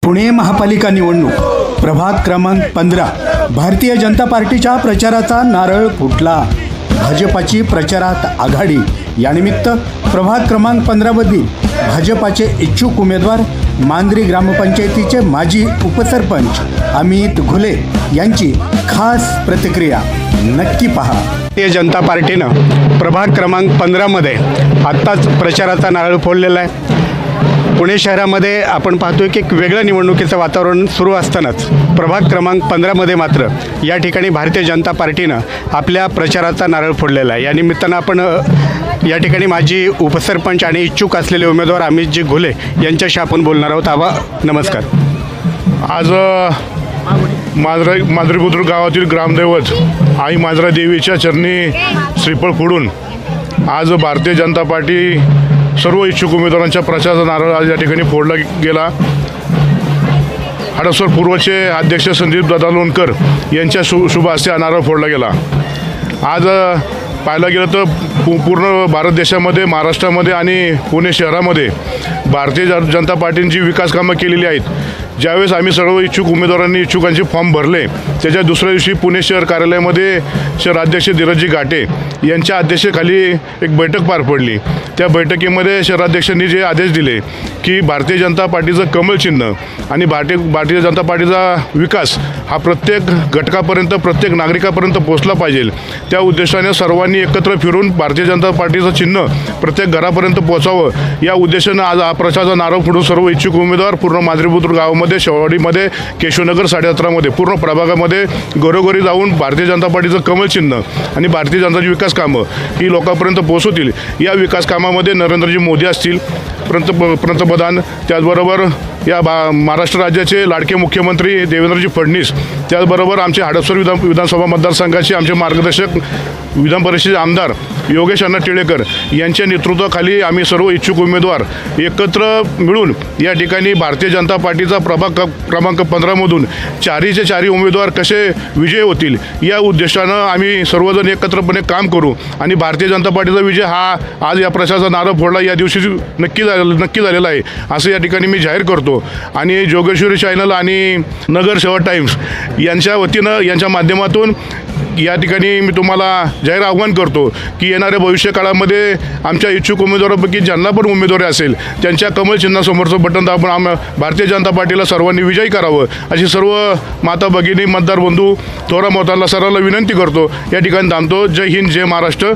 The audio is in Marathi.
पुणे महापालिका निवडणूक प्रभाग क्रमांक 15 भारतीय जनता पार्टीच्या प्रचाराचा नारळ फुटला। भाजपाची प्रचारात आघाडी। यानिमित्त प्रभाग क्रमांक 15 मधील भाजपाचे इच्छुक उमेदवार मांजरी ग्रामपंचायतीचे माजी उपसरपंच अमित घुले यांची खास प्रतिक्रिया नक्की पहा। भारतीय जनता पार्टीनं प्रभाग क्रमांक 15 मध्ये आत्ताच प्रचाराचा नारळ फोडलेला आहे। पुणे शहरामध्ये आपण पाहतोय की एक वेगळं निवडणुकीचं वातावरण सुरू असतानाच प्रभाग क्रमांक 15 मध्ये मात्र या ठिकाणी भारतीय जनता पार्टीनं आपल्या प्रचाराचा नारळ फोडलेला आहे। या निमित्तानं आपण या ठिकाणी माजी उपसरपंच आणि इच्छुक असलेले उमेदवार अमितजी घुले यांच्याशी आपण बोलणार आहोत। आबा नमस्कार। आज मांजरी बुद्रुक गावातील ग्रामदैवत आई मांजरा देवीच्या चरणी श्रीफळ फोडून आज भारतीय जनता पार्टी सर्व इच्छुक उमेदवारांच्या प्रचाराचा नारळ आज या ठिकाणी फोडला गेला। हडपसर पूर्वचे अध्यक्ष संदीप दादा लोणकर यांच्या शुभ हस्ते हा नारळ फोडला गेला। आज पाहायला गेलं तर पूर्ण भारत देशामध्ये, महाराष्ट्रामध्ये आणि पुणे शहरामध्ये भारतीय जनता पार्टीने जी विकास कामं केलेली आहेत, ज्यावेळेस आम्ही सर्व इच्छुकांचे फॉर्म भरले त्याच्या दुसऱ्या दिवशी पुणे शहर कार्यालयामध्ये शहराध्यक्ष धीरजजी घाटे यांच्या अध्यक्षतेखाली एक बैठक पार पडली। त्या बैठकीमध्ये शहराध्यक्षांनी जे आदेश दिले की भारतीय जनता पार्टीचं कमळ चिन्ह आणि भारतीय जनता पार्टीचा विकास हा प्रत्येक घटकापर्यंत, प्रत्येक नागरिकापर्यंत पोहोचला पाहिजे, त्या उद्देशाने सर्वांनी एकत्र फिरून भारतीय जनता पार्टीचं चिन्ह प्रत्येक घरापर्यंत पोहोचावं या उद्देशाने आज हा प्रचाराचा नारळ फोडून सर्व इच्छुक उमेदवार पूर्ण मांजरी बुद्रुक गावामध्ये, शेवाडीमध्ये, केशवनगर 17 पूर्ण प्रभागामध्ये घरोघरी जाऊन भारतीय जनता पार्टीचं कमळ चिन्ह आणि भारतीय जनताची विकास कामं ही लोकांपर्यंत पोहोचवतील। या विकास कामामध्ये नरेंद्रजी मोदी असतील, पंतप्रधान, त्याचबरोबर या महाराष्ट्र राज्याचे लाडके मुख्यमंत्री देवेंद्रजी फडणवीस, त्याचबरोबर आमचे हडपसर विधानसभा मतदारसंघाचे आमचे मार्गदर्शक विधान परिषदेचे आमदार योगेश अण्णा टिळेकर यांच्या नेतृत्वाखाली आम्ही सर्व इच्छुक उमेदवार एकत्र मिळून या ठिकाणी भारतीय जनता पार्टीचा प्रभाग क्रमांक 15 मधून चारीचे चारी उमेदवार कसे विजय होतील या उद्देशानं आम्ही सर्वजण एकत्रपणे काम करू आणि भारतीय जनता पार्टीचा विजय हा आज या प्रचाराचा नारळ फोडला या दिवशी नक्की झालेला आहे असं या ठिकाणी मी जाहीर करतो। आणि जोगेश्वरी चॅनल आणि नगर सेवा टाइम्स यांच्या वतीनं, यांच्या माध्यमातून या ठिकाणी मी तुम्हाला जाहीर आव्हान करतो की येणाऱ्या भविष्य काळामध्ये आमच्या इच्छुक उमेदवारापैकी ज्यांना पण उमेदवारी असेल त्यांच्या कमळ चिन्हासमोरचं बटन दाबून भारतीय जनता पार्टीला सर्वांनी विजयी करावं अशी सर्व माता भगिनी, मतदार बंधू, थोरा मोताला सर्वांना विनंती करतो। या ठिकाणी थांबतो। जय हिंद, जय महाराष्ट्र।